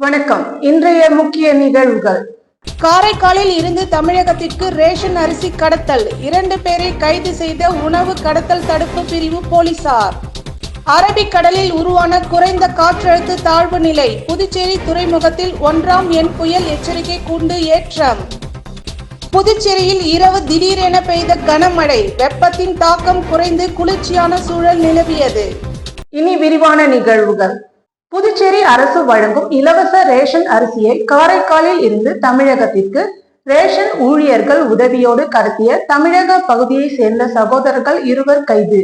வணக்கம். இன்றைய முக்கிய நிகழ்வுகள். காரைக்காலில் இருந்து தமிழகத்திற்கு ரேஷன் அரிசி கடத்தல், 2 பேரை கைது செய்த உணவு கடத்தல் தடுப்பு பிரிவு போலீசார். அரபிக்கடலில் உருவான குறைந்த காற்றழுத்த தாழ்வு நிலை, புதுச்சேரி துறைமுகத்தில் 1ஆம் எண் புயல் எச்சரிக்கை கூண்டு ஏற்றம். புதுச்சேரியில் இரவு திடீரென பெய்த கனமழை, வெப்பத்தின் தாக்கம் குறைந்து குளிர்ச்சியான சூழல் நிலவியது. இனி விரிவான நிகழ்வுகள். புதுச்சேரி அரசு வழங்கும் இலவச ரேஷன் அரிசியை காரைக்காலில் இருந்து தமிழகத்திற்கு ரேஷன் ஊழியர்கள் உதவியோடு கடத்திய தமிழக பகுதியை சேர்ந்த சகோதரர்கள் 2 கைது.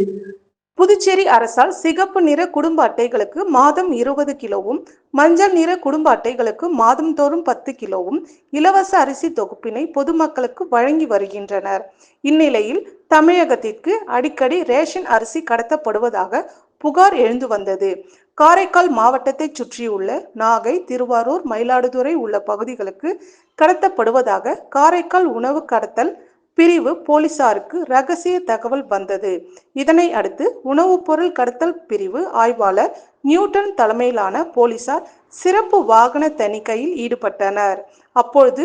புதுச்சேரி அரசால் சிகப்பு நிற குடும்ப அட்டைகளுக்கு மாதம் 20 கிலோவும், மஞ்சள் நிற குடும்ப அட்டைகளுக்கு மாதம் தோறும் 10 கிலோவும் இலவச அரிசி தொகுப்பினை பொதுமக்களுக்கு வழங்கி வருகின்றனர். இந்நிலையில் தமிழகத்திற்கு அடிக்கடி ரேஷன் அரிசி கடத்தப்படுவதாக புகார் எழுந்து வந்தது. காரைக்கால் மாவட்டத்தை சுற்றியுள்ள நாகை, திருவாரூர், மயிலாடுதுறை உள்ள பகுதிகளுக்கு கடத்தப்படுவதாக காரைக்கால் உணவு கடத்தல் பிரிவு போலீசாருக்கு ரகசிய தகவல் வந்தது. இதனை அடுத்து உணவுப் பொருள் கடத்தல் பிரிவு ஆய்வாளர் நியூட்டன் தலைமையிலான போலீசார் சிறப்பு வாகன தணிக்கையில் ஈடுபட்டனர். அப்பொழுது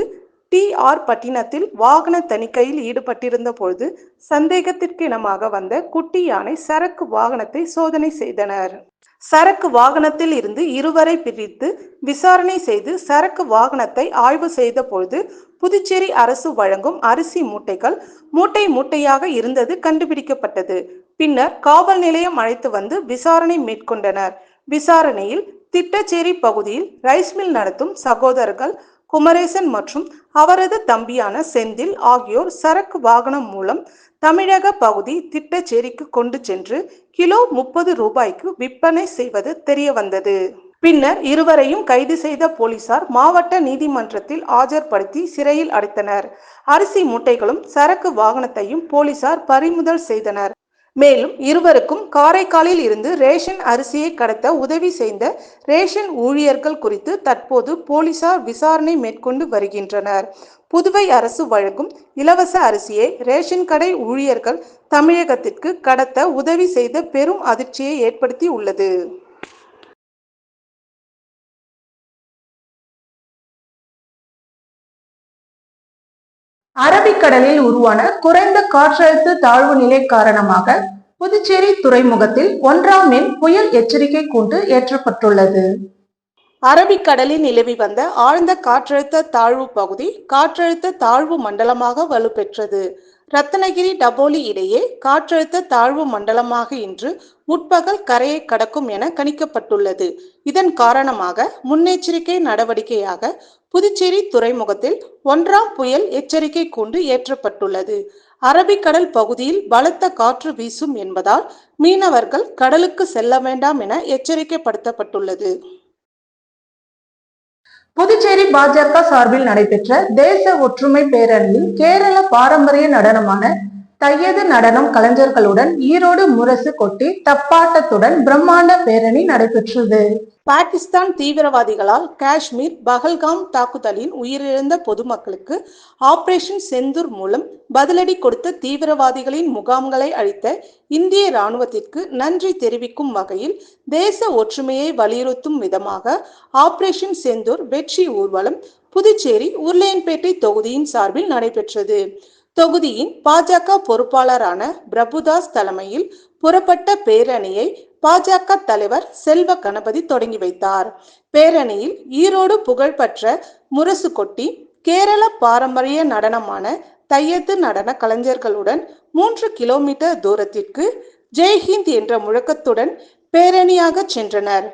TR பட்டினத்தில் வாகன தணிக்கையில் ஈடுபட்டிருந்த பொழுது சந்தேகத்திற்கிடமாக வந்த குட்டி யானை சரக்கு வாகனத்தை சோதனை செய்தனர். சரக்கு வாகனத்தில் இருந்து 2 பிரித்து விசாரணை செய்து சரக்கு வாகனத்தை ஆய்வு செய்த பொழுது புதுச்சேரி அரசு வழங்கும் அரிசி மூட்டைகள் மூட்டை மூட்டையாக இருந்தது கண்டுபிடிக்கப்பட்டது. பின்னர் காவல் நிலையம் அழைத்து வந்து விசாரணை மேற்கொண்டனர். விசாரணையில் திட்டச்சேரி பகுதியில் ரைஸ் மில் நடத்தும் சகோதரர்கள் குமரேசன் மற்றும் அவரது தம்பியான செந்தில் ஆகியோர் சரக்கு வாகனம் மூலம் தமிழக பகுதி திட்டச்சேரிக்கு கொண்டு சென்று கிலோ 30 ரூபாய்க்கு விற்பனை செய்வது தெரிய வந்தது. பின்னர் 2 கைது செய்த போலீசார் மாவட்ட நீதிமன்றத்தில் ஆஜர்படுத்தி சிறையில் அடைத்தனர். அரிசி மூட்டைகளும் சரக்கு வாகனத்தையும் போலீசார் பறிமுதல் செய்தனர். மேலும் 2 காரைக்காலில் இருந்து ரேஷன் அரிசியை கடத்த உதவி செய்த ரேஷன் ஊழியர்கள் குறித்து தற்போது போலீசார் விசாரணை மேற்கொண்டு வருகின்றனர். புதுவை அரசு வழங்கும் இலவச அரிசியை ரேஷன் கடை ஊழியர்கள் தமிழகத்திற்கு கடத்த உதவி செய்த பெரும் அதிர்ச்சியை ஏற்படுத்தி உள்ளது. அரபிக்கடலில் உருவான குறைந்த காற்றழுத்த தாழ்வு நிலை காரணமாக புதுச்சேரி துறைமுகத்தில் 1ஆம் எண் புயல் எச்சரிக்கை கூண்டு ஏற்றப்பட்டுள்ளது. அரபிக்கடலில் நிலவி வந்த ஆழ்ந்த காற்றழுத்த தாழ்வு பகுதி காற்றழுத்த தாழ்வு மண்டலமாக வலுப்பெற்றது. ரத்னகிரி டபோலி இடையே காற்றழுத்த தாழ்வு மண்டலமாக இன்று முற்பகல் கரையை கடக்கும் என கணிக்கப்பட்டுள்ளது. இதன் காரணமாக முன்னெச்சரிக்கை நடவடிக்கையாக புதுச்சேரி துறைமுகத்தில் 1ஆம் புயல் எச்சரிக்கை கூண்டு ஏற்றப்பட்டுள்ளது. அரபிக்கடல் பகுதியில் பலத்த காற்று வீசும் என்பதால் மீனவர்கள் கடலுக்கு செல்ல வேண்டாம் என எச்சரிக்கைப்படுத்தப்பட்டுள்ளது. புதுச்சேரி பாஜக சார்பில் நடைபெற்ற தேச ஒற்றுமை பேரணியில் கேரள பாரம்பரிய நடனமான தையது நடனம் கலைஞர்களுடன் ஈரோடு முரசு கொட்டி தப்பாட்டத்துடன் பிரம்மாண்ட பேரணி நடைபெற்றது. பாகிஸ்தான் தீவிரவாதிகளால் காஷ்மீர் பஹல்காம் தாக்குதலில் உயிரிழந்த பொதுமக்களுக்கு ஆபரேஷன் செந்தூர் மூலம் பதிலடி கொடுத்த தீவிரவாதிகளின் முகாம்களை அழித்த இந்திய ராணுவத்திற்கு நன்றி தெரிவிக்கும் வகையில் தேச ஒற்றுமையை வலியுறுத்தும் விதமாக ஆபரேஷன் செந்தூர் வெற்றி ஊர்வலம் புதுச்சேரி உருளையன்பேட்டை தொகுதியின் சார்பில் நடைபெற்றது. தொகுதியின் பாஜக பொறுப்பாளரான பிரபுதாஸ் தலைமையில் புறப்பட்ட பேரணியை பாஜக தலைவர் செல்வ கணபதி தொடங்கி வைத்தார். பேரணியில் ஈரோடு புகழ்பெற்ற முரசு கொட்டி கேரள பாரம்பரிய நடனமான தையத்து நடன கலைஞர்களுடன் 3 கிலோமீட்டர் தூரத்திற்கு ஜெய்ஹிந்த் என்ற முழக்கத்துடன் பேரணியாக சென்றனர்.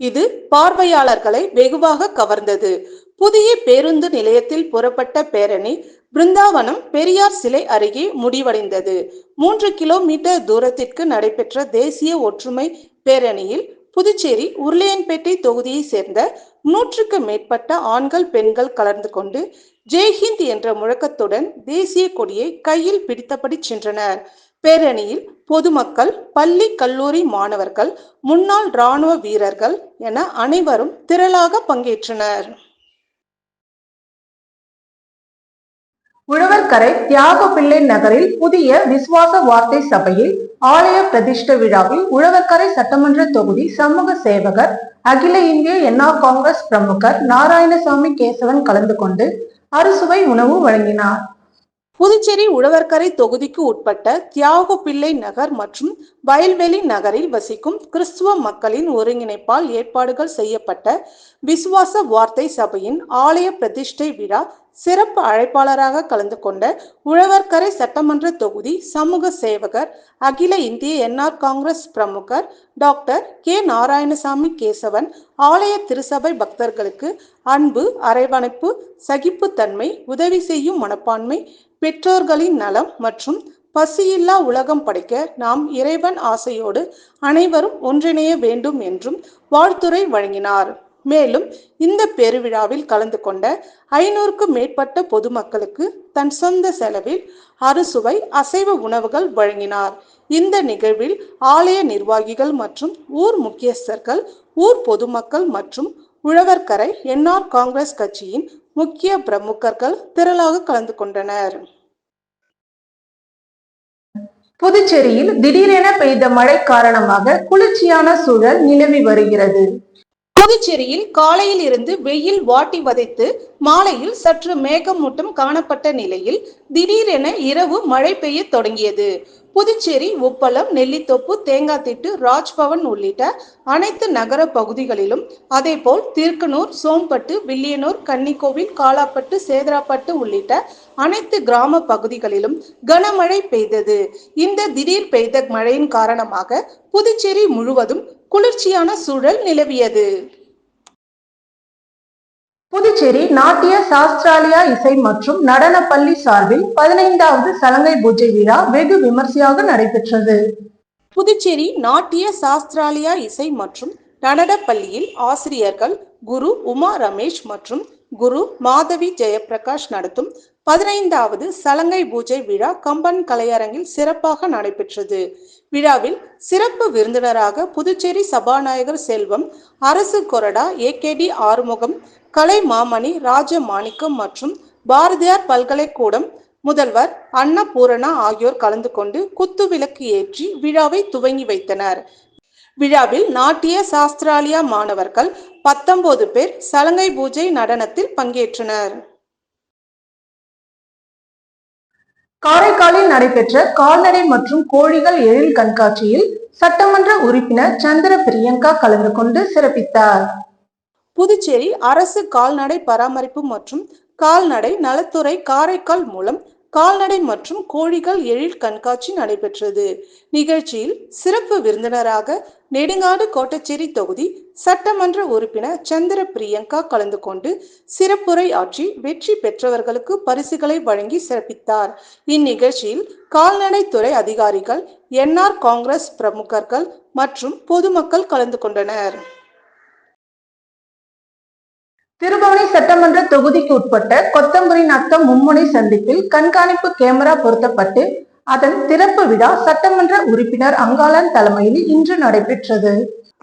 இது பார்வையாளர்களை வெகுவாக கவர்ந்தது. புதிய பேருந்து நிலையத்தில் புறப்பட்ட பேரணி பிருந்தாவனம் பெரியார் சிலை அருகே முடிவடைந்தது. 3 கிலோமீட்டர் தூரத்திற்கு நடைபெற்ற தேசிய ஒற்றுமை பேரணியில் புதுச்சேரி உருளையன்பேட்டை தொகுதியை சேர்ந்த 100க்கு மேற்பட்ட ஆண்கள் பெண்கள் கலந்து கொண்டு ஜெய்ஹிந்த் என்ற முழக்கத்துடன் தேசிய கொடியை கையில் பிடித்தபடி சென்றனர். பேரணியில் பொதுமக்கள், பள்ளி கல்லூரி மாணவர்கள், முன்னாள் இராணுவ வீரர்கள் என அனைவரும் திரளாக பங்கேற்றனர். உழவர்கரை தியாகப்பிள்ளை நகரில் புதிய விசுவாச வார்த்தை சபையில் ஆலய பிரதிஷ்ட விழாவில் உழவர்கரை சட்டமன்ற தொகுதி சமூக சேவகர் அகில இந்திய என்ஆர் காங்கிரஸ் பிரமுகர் நாராயணசாமி கேசவன் கலந்து கொண்டு அறுசுவை உணவு வழங்கினார். புதுச்சேரி உழவர்கரை தொகுதிக்கு உட்பட்ட தியாகப்பிள்ளை நகர் மற்றும் வயல்வெளி நகரில் வசிக்கும் கிறிஸ்துவ மக்களின் ஒருங்கிணைப்பால் ஏற்பாடுகள் செய்யப்பட்ட விசுவாச வார்த்தை சபையின் ஆலய பிரதிஷ்டை விழா சிறப்பு அழைப்பாளராக கலந்து கொண்ட உழவர்கரை சட்டமன்ற தொகுதி சமூக சேவகர் அகில இந்திய என்ஆர் காங்கிரஸ் பிரமுகர் டாக்டர் கே நாராயணசாமி கேசவன் ஆலய திருசபை பக்தர்களுக்கு அன்பு, அரவணைப்பு, சகிப்புத்தன்மை, உதவி செய்யும் மனப்பான்மை, பெற்றோர்களின் நலம் மற்றும் பசியில்லா உலகம் படைக்க நாம் இறைவன் ஆசையோடு அனைவரும் ஒன்றிணைய வேண்டும் என்றும் வாழ்த்துரை வழங்கினார். மேலும் இந்த பெருவிழாவில் கலந்து கொண்ட 500க்கும் மேற்பட்ட பொதுமக்களுக்கு தன் சொந்த செலவில் அறுசுவை அசைவ உணவுகள் வழங்கினார். இந்த நிகழ்வில் ஆலய நிர்வாகிகள் மற்றும் ஊர் முக்கியஸ்தர்கள், ஊர் பொதுமக்கள் மற்றும் உழவர்கரை என்ஆர் காங்கிரஸ் கட்சியின் முக்கிய பிரமுகர்கள் திரளாக கலந்து கொண்டனர். புதுச்சேரியில் திடீரென பெய்த மழை காரணமாக குளிர்ச்சியான சூழல் நிலவி வருகிறது. புதுச்சேரியில் காலையில் இருந்து வெயில் வாட்டி வதைத்து மாலையில் சற்று மேகமூட்டம் காணப்பட்ட நிலையில் திடீரென இரவு மழை பெய்ய தொடங்கியது. புதுச்சேரி, உப்பளம், நெல்லித்தோப்பு, தேங்காய்திட்டு, ராஜ்பவன் உள்ளிட்ட அனைத்து நகர பகுதிகளிலும், அதேபோல் திருக்கனூர், சோம்பட்டு, வில்லியனூர், கன்னிக்கோவில், காலாப்பட்டு, சேதராப்பட்டு உள்ளிட்ட அனைத்து கிராம பகுதிகளிலும் கனமழை பெய்தது. இந்த திடீர் பெய்த மழையின் காரணமாக புதுச்சேரி முழுவதும் குளிர்ச்சியான சூழல் நிலவியது. புதுச்சேரி நாட்டிய சாஸ்திராலயா இசை மற்றும் நடன பள்ளி சார்பில் 15வது சலங்கை பூஜை விழா வெகு விமர்சையாக நடைபெற்றது. புதுச்சேரி நாட்டிய சாஸ்திராலயா இசை மற்றும் நடன பள்ளியில் ஆசிரியர்கள் குரு உமா ரமேஷ் மற்றும் குரு மாதவி ஜெயபிரகாஷ் நடத்தும் 15வது சலங்கை பூஜை விழா கம்பன் கலையரங்கில் சிறப்பாக நடைபெற்றது. விழாவில் சிறப்பு விருந்தினராக புதுச்சேரி சபாநாயகர் செல்வம், அரசு கொறடா ஏகேடி ஆறுமுகம், கலை மாமணி ராஜமாணிக்கம் மற்றும் பாரதியார் பல்கலைக்கூடம் முதல்வர் அன்னபூரணா ஆகியோர் கலந்து கொண்டு குத்துவிளக்கு ஏற்றி விழாவை துவங்கி வைத்தனர். விழாவில் நாட்டிய சாஸ்திராலயா மாணவர்கள் 19 பேர் சலங்கை பூஜை நடனத்தில் பங்கேற்றனர். காரைக்காலில் நடைபெற்ற கால்நடை மற்றும் கோழிகள் எழில் கண்காட்சியில் சட்டமன்ற உறுப்பினர் சந்திர பிரியங்கா கலந்து கொண்டு சிறப்பித்தார். புதுச்சேரி அரசு கால்நடை பராமரிப்பு மற்றும் கால்நடை நலத்துறை காரைக்கால் மூலம் கால்நடை மற்றும் கோழிகள் எழில் கண்காட்சி நடைபெற்றது. நிகழ்ச்சியில் சிறப்பு விருந்தினராக நெடுங்காடு கோட்டச்சேரி தொகுதி சட்டமன்ற உறுப்பினர் சந்திர பிரியங்கா கலந்து கொண்டு சிறப்புரை ஆற்றி வெற்றி பெற்றவர்களுக்கு பரிசுகளை வழங்கி சிறப்பித்தார். இந்நிகழ்ச்சியில் கால்நடைத்துறை அதிகாரிகள், என்ஆர் காங்கிரஸ் பிரமுகர்கள் மற்றும் பொதுமக்கள் கலந்து கொண்டனர். திருபுவனை சட்டமன்ற தொகுதிக்கு உட்பட்ட கொத்தம்புரி நத்தம் மும்முனை சந்திப்பில் கண்காணிப்பு கேமரா பொருத்தப்பட்டு அதன் திறப்பு விழா சட்டமன்ற உறுப்பினர் அங்காளன் தலைமையில் இன்று நடைபெற்றது.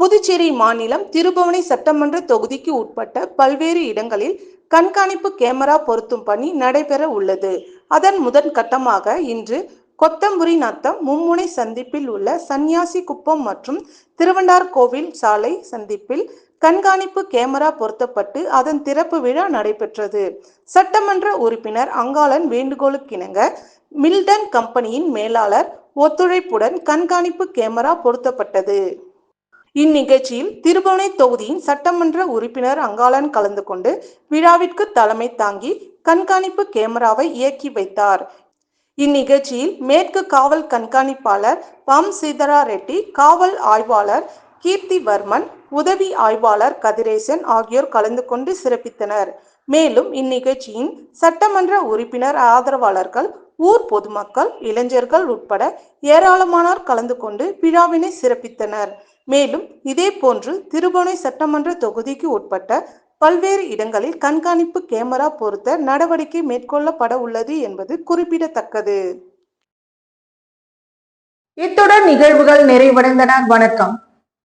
புதுச்சேரி மாநிலம் திருபுவனை சட்டமன்ற தொகுதிக்கு உட்பட்ட பல்வேறு இடங்களில் கண்காணிப்பு கேமரா பொருத்தும் பணி நடைபெற உள்ளது. அதன் முதன் கட்டமாக இன்று கொத்தம்புரி நத்தம் மும்முனை சந்திப்பில் உள்ள சன்னியாசி குப்பம் மற்றும் திருவண்டார் கோவில் சாலை சந்திப்பில் கண்காணிப்பு கேமரா பொருத்தப்பட்டு அதன் திறப்பு விழா நடைபெற்றது. சட்டமன்ற உறுப்பினர் அங்காளன் வேண்டுகோளுக்கிணங்க மில்டன் கம்பெனியின் மேலாளர் ஒத்துழைப்புடன் கண்காணிப்பு கேமரா பொருத்தப்பட்டது. இந்நிகழ்ச்சியில் திருபுவனை தொகுதியின் சட்டமன்ற உறுப்பினர் அங்காளன் கலந்து கொண்டு விழாவிற்கு தலைமை தாங்கி கண்காணிப்பு கேமராவை இயக்கி வைத்தார். இந்நிகழ்ச்சியில் மேற்கு காவல் கண்காணிப்பாளர் பம் சீதரா ரெட்டி, காவல் ஆய்வாளர் கீர்த்திவர்மன், உதவி ஆய்வாளர் கதிரேசன் ஆகியோர் கலந்து கொண்டு சிறப்பித்தனர். மேலும் இந்நிகழ்ச்சியின் சட்டமன்ற உறுப்பினர் ஆதரவாளர்கள், ஊர் பொதுமக்கள், இளைஞர்கள் உட்பட ஏராளமானோர் கலந்து கொண்டு விழாவினை சிறப்பித்தனர். மேலும் இதே போன்று திருபுவனை சட்டமன்ற தொகுதிக்கு உட்பட்ட பல்வேறு இடங்களில் கண்காணிப்பு கேமரா பொருத்த நடவடிக்கை மேற்கொள்ளப்பட உள்ளது என்பது குறிப்பிடத்தக்கது. இத்துடன் நிகழ்வுகள் நிறைவடைந்தன. வணக்கம்.